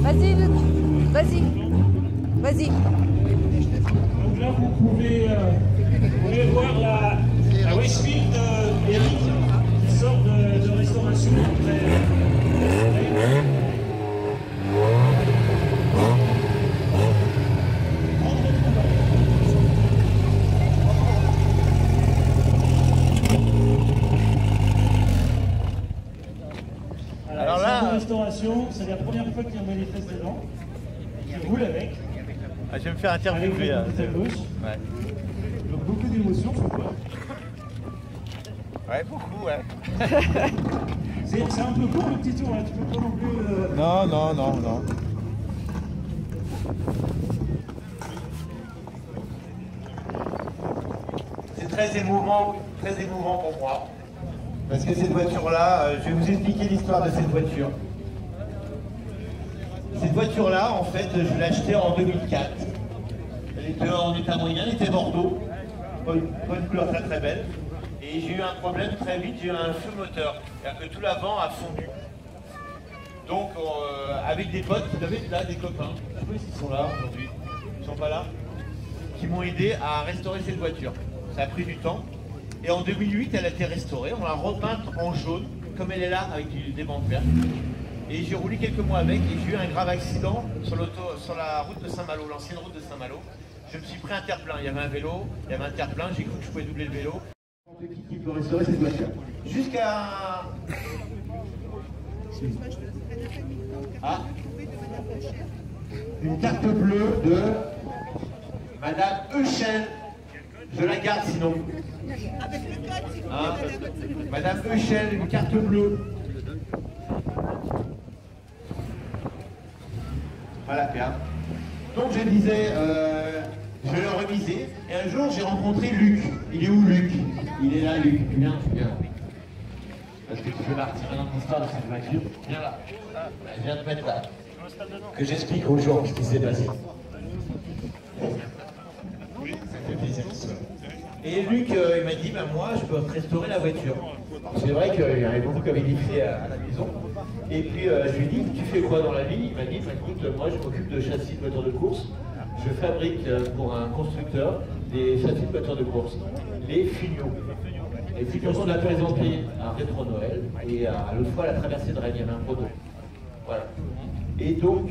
Vas-y, Luc. Vas-y. Vas-y. Donc là, vous pouvez voir la Westfield Eric qui sort de restauration. Alors là, restauration, c'est la première fois qu'il y a un manifeste dedans. Il roule avec. Ah, je vais me faire interviewer. Ouais. Donc beaucoup d'émotions, je crois. Ouais, beaucoup, ouais. C'est un peu court le petit tour, là. Tu peux pas non plus. Non. C'est très émouvant pour moi. Parce que cette voiture-là, je vais vous expliquer l'histoire de cette voiture. Cette voiture-là, en fait, je l'ai achetée en 2004. Elle était en état moyen, elle était Bordeaux. Pas une couleur très très belle. Et j'ai eu un problème très vite, j'ai eu un feu moteur. C'est-à-dire que tout l'avant a fondu. Donc, avec des potes, vous avez là des copains, je sais pas s'ils sont là aujourd'hui, ils sont pas là, qui m'ont aidé à restaurer cette voiture. Ça a pris du temps. Et en 2008, elle a été restaurée, on l'a repeinte en jaune, comme elle est là, avec des bandes vertes. Et j'ai roulé quelques mois avec et j'ai eu un grave accident sur la route de Saint-Malo, l'ancienne route de Saint-Malo. Je me suis pris un terre-plein, il y avait un vélo, il y avait un terre-plein, j'ai cru que je pouvais doubler le vélo. Qui peut restaurer cette voiture jusqu'à... Ah, une carte bleue de Madame Euchel. Je la garde sinon. Hein, Madame Euchel, une carte bleue. Voilà, bien. Donc je disais, je vais le reviser. Et un jour, j'ai rencontré Luc. Il est où, Luc? Il est là, Luc. Viens. Parce que tu peux partir dans l'histoire de cette voiture. Viens là. Je viens te mettre là. Que j'explique aux gens ce qui s'est passé. Ça fait plaisir. Et Luc, il m'a dit, moi, je peux restaurer la voiture. C'est vrai qu'il y avait beaucoup qui avaient fait à la maison. Et puis, je lui ai dit, tu fais quoi dans la vie? Il m'a dit, écoute, moi, je m'occupe de châssis de voitures de course. Je fabrique pour un constructeur des châssis de voitures de course, les Fugno. Et puis, quand on a présenté un rétro Noël, et à l'autre fois, à la traversée de Rennes, il y avait un proto. Voilà. Et donc,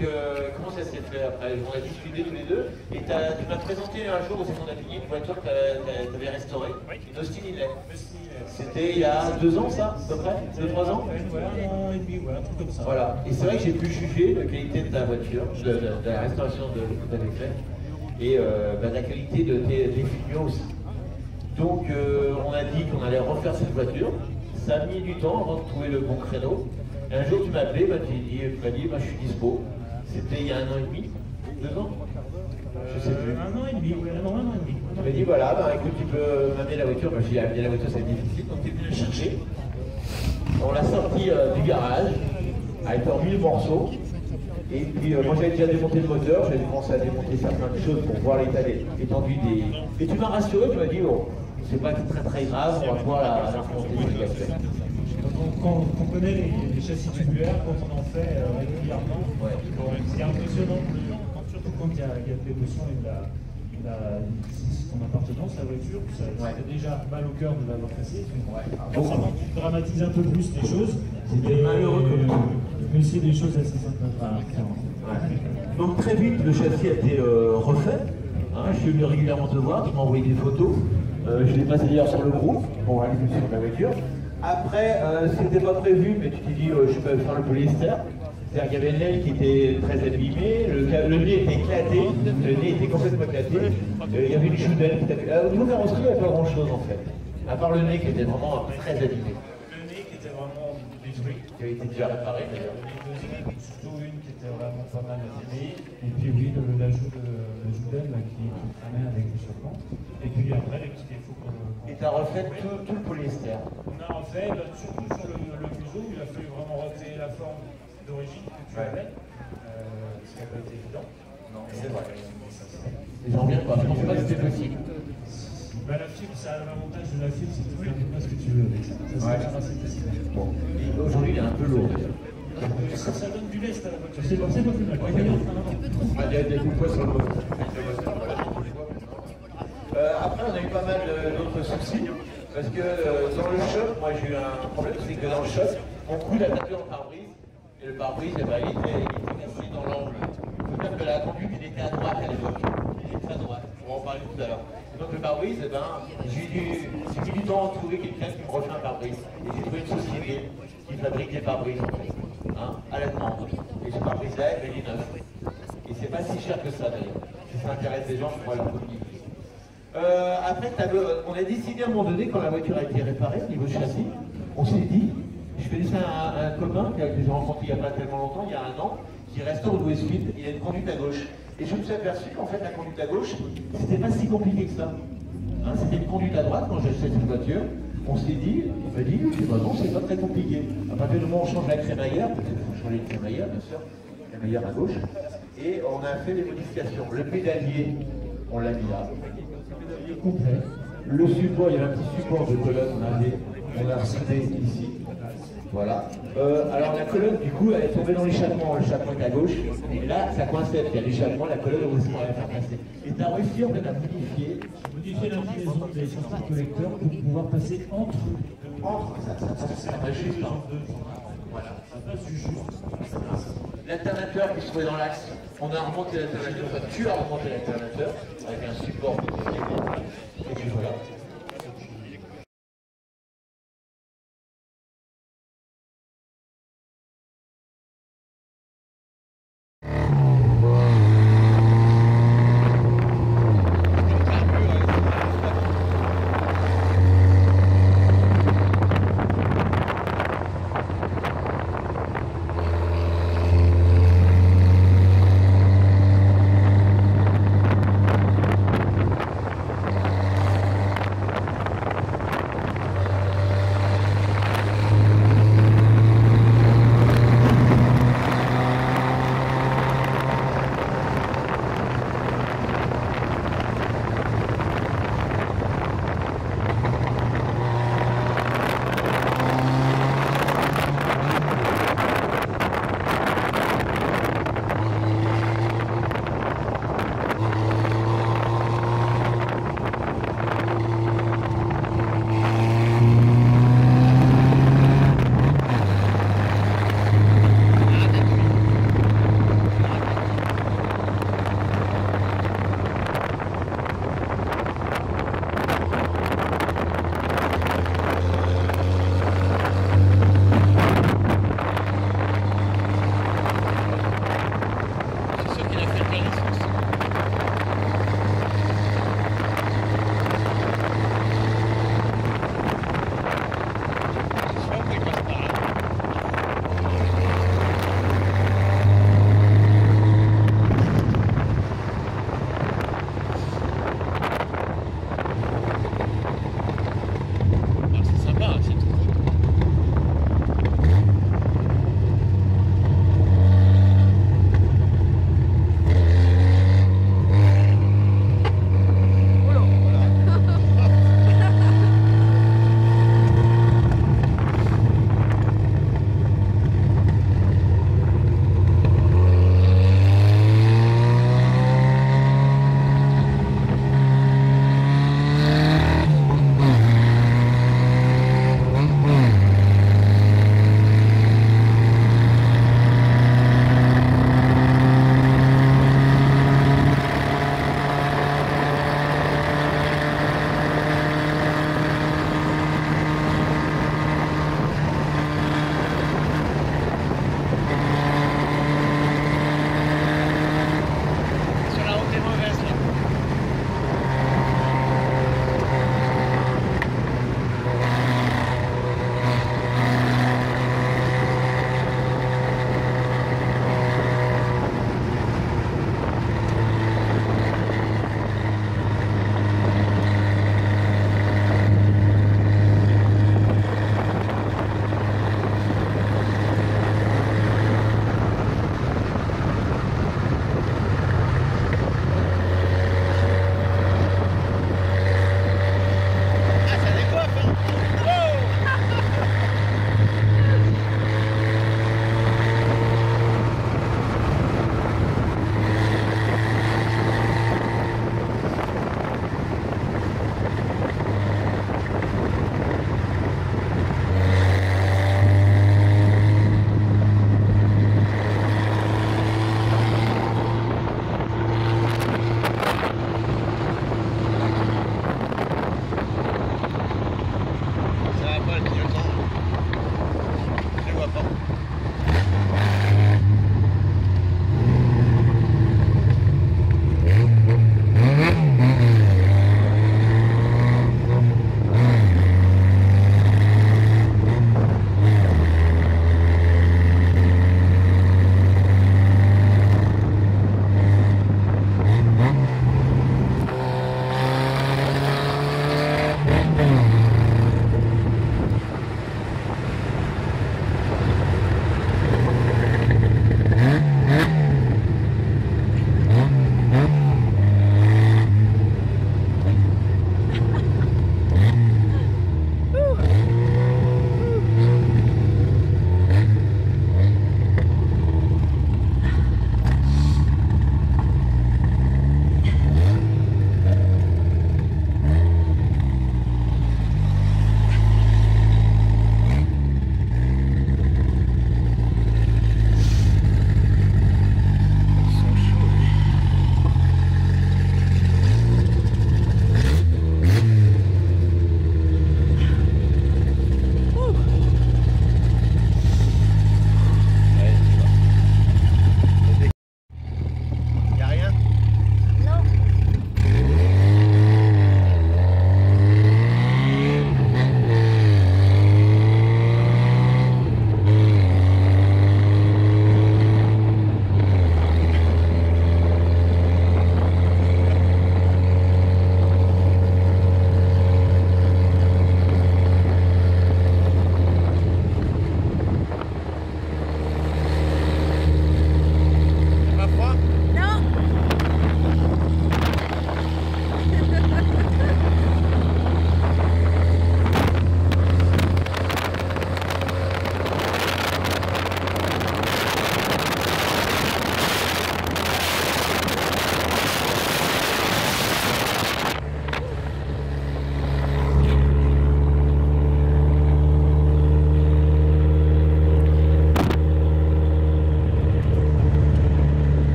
comment ça s'est fait après? On a discuté tous les deux, et tu m'as présenté un jour au salon d'Atelier une voiture que tu avais restaurée, une Austin Inlet. C'était il y a 2 ans, ça, à peu près 2-3 ans? Voilà, 1 an et demi, voilà, un truc comme ça. Voilà, et c'est vrai que j'ai pu juger la qualité de ta voiture, de la restauration que tu avais faite, et de la qualité de tes figures aussi. Donc, on a dit qu'on allait refaire cette voiture. Ça a mis du temps avant de trouver le bon créneau. Et un jour, tu m'as appelé, tu m'as dit, je suis dispo. C'était il y a 1 an et demi, 2 ans? Je sais plus. 1 an et demi, oui, non, 1 an et demi. Tu m'as dit, voilà, écoute, tu peux m'amener la voiture. Moi, j'ai dit, amener la voiture, c'est difficile, donc tu es venu la chercher. On l'a sortie du garage, avec en 1000 morceaux. Et puis, moi, j'avais déjà démonté le moteur, j'avais commencé à démonter certaines choses pour voir l'état étendu des... Et tu m'as rassuré, tu m'as dit, bon, c'est pas très grave, on va pouvoir la remonter ce qu'il a fait. Quand on connaît les châssis tubulaires, quand on en fait régulièrement, c'est impressionnant, surtout quand il y a de l'émotion et de son appartenance à la voiture, ça fait déjà mal au cœur de l'avoir cassé. Forcément, tu dramatises un peu plus les choses. C'était malheureux mais c'est des choses assez sympas. Donc très vite, le châssis a été refait. Je suis venu régulièrement te voir, tu m'as envoyé des photos. Je l'ai passé d'ailleurs sur le groupe pour l'évolution de la voiture. Après, c'était pas prévu, mais tu t'es dit, je peux faire le polyester. C'est-à-dire qu'il y avait l'aile qui était très abîmée, le nez était éclaté, le nez était complètement éclaté. Il y avait une choudelle qui était... Au niveau carrosserie, il n'y avait pas grand-chose en fait. À part le nez qui était vraiment très abîmé. Le nez qui était vraiment détruit. Qui avait été déjà réparé d'ailleurs. Surtout une qui était vraiment pas mal abîmée. Et puis oui, l'ajout de la choudelle qui traînait avec le serpent. Et puis après, les petits défauts qu'on... Et tu as refait tout le polyester. On a refait, surtout sur le museau, il a fallu vraiment recréer la forme d'origine que tu avais. Ce qui n'a pas été évident. Non, c'est vrai. Les gens viennent pas, je ne pensais pas que c'était possible. Bah, la fibre, ça a l'avantage de la fibre, c'est que tu fais un peu pas ce que tu veux avec ça. Ça se répare assez facilement. Bon. Et aujourd'hui, il est un peu lourd. Ça donne du lest à la voiture. C'est pas plus mal. Il y a des coups de poids sur le moteur. Après, on a eu pas mal d'autres soucis. Parce que dans le shop, moi j'ai eu un problème, c'est que dans le shop, on coule la tâture en pare-brise. Et le pare-brise, il était cassé dans l'angle. Il faut dire que la conduite, il était à droite à l'époque. Il était à droite. On va en parler tout à l'heure. Donc le pare-brise, j'ai mis du temps à trouver quelqu'un qui me refait un pare-brise. Et j'ai trouvé une société qui fabrique des pare-brises en fait, à la demande. Et ce pare-brise-là, il est neuf. Et c'est pas si cher que ça d'ailleurs. Si ça intéresse les gens, je pourrais le communiquer. Après, on a décidé à un moment donné, quand la voiture a été réparée au niveau châssis, on s'est dit, je faisais ça à un copain que j'ai rencontré il n'y a pas tellement longtemps, il y a un an, qui restaure le Westfield, il a une conduite à gauche. Et je me suis aperçu qu'en fait, la conduite à gauche, c'était pas si compliqué que ça. C'était une conduite à droite quand j'ai acheté cette voiture. On s'est dit, il m'a dit, bah non, c'est pas très compliqué. À partir du moment où on change la crémaillère, parce qu'il faut changer de crémaillère, bien sûr, crémaillère à gauche, et on a fait des modifications. Le pédalier, on l'a mis là. Complet. Le support, il y avait un petit support de colonne, on l'a recyclé ici. Voilà. Alors la colonne, du coup, elle est tombée dans l'échappement. L'échappement est à gauche. Et là, ça coinçait. Il y a l'échappement, la colonne, on va la faire passer. Et tu as réussi en fait à modifier l'inclinaison des sorties collecteurs pour pouvoir passer entre. Ça va juste. Voilà. Ça passe juste. L'alternateur qui se trouvait dans l'axe, on a remonté l'alternateur, enfin tu as remonté l'alternateur avec un support et puis voilà.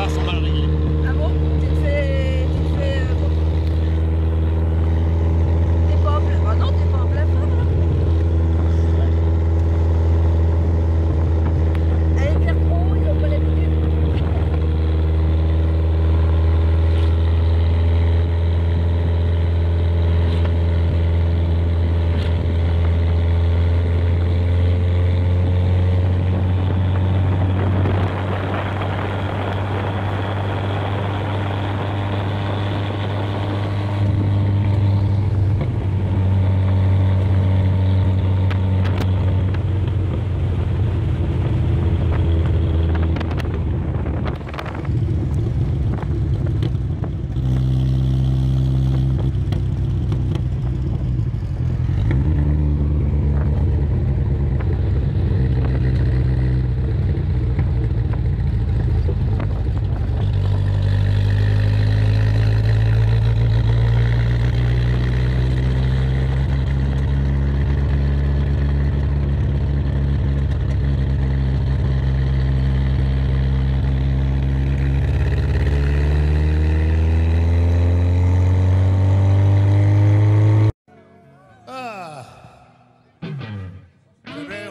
pas, sont mal réglés. Ah bon? Tu te fais t'es pas en plein... Ah non, t'es pas en plein feu, là. Allez, faire trop, ils ont pas l'habitude.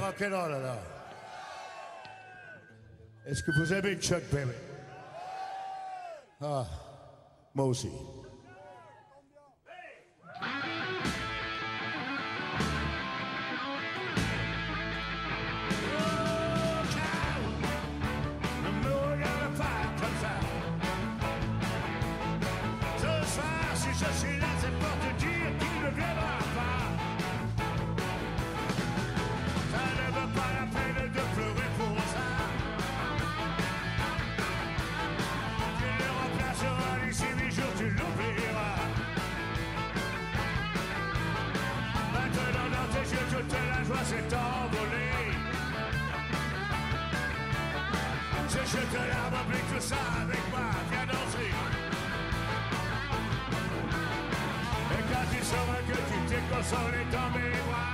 Rock'n'roll alors. Est-ce que vous aimez Chuck Berry? Ah, moi aussi. Je suis là, c'est pour te dire qu'il ne viendra pas. Ça ne vaut pas la peine de pleurer pour ça. Tu le remplaceras d'ici 8 jours, tu l'oublieras. Maintenant dans tes yeux, toute la joie s'est envolée. Je te larme, oublie tout ça avec moi, viens danser. Et quand tu sauras que tu t'es consolé dans mes bras,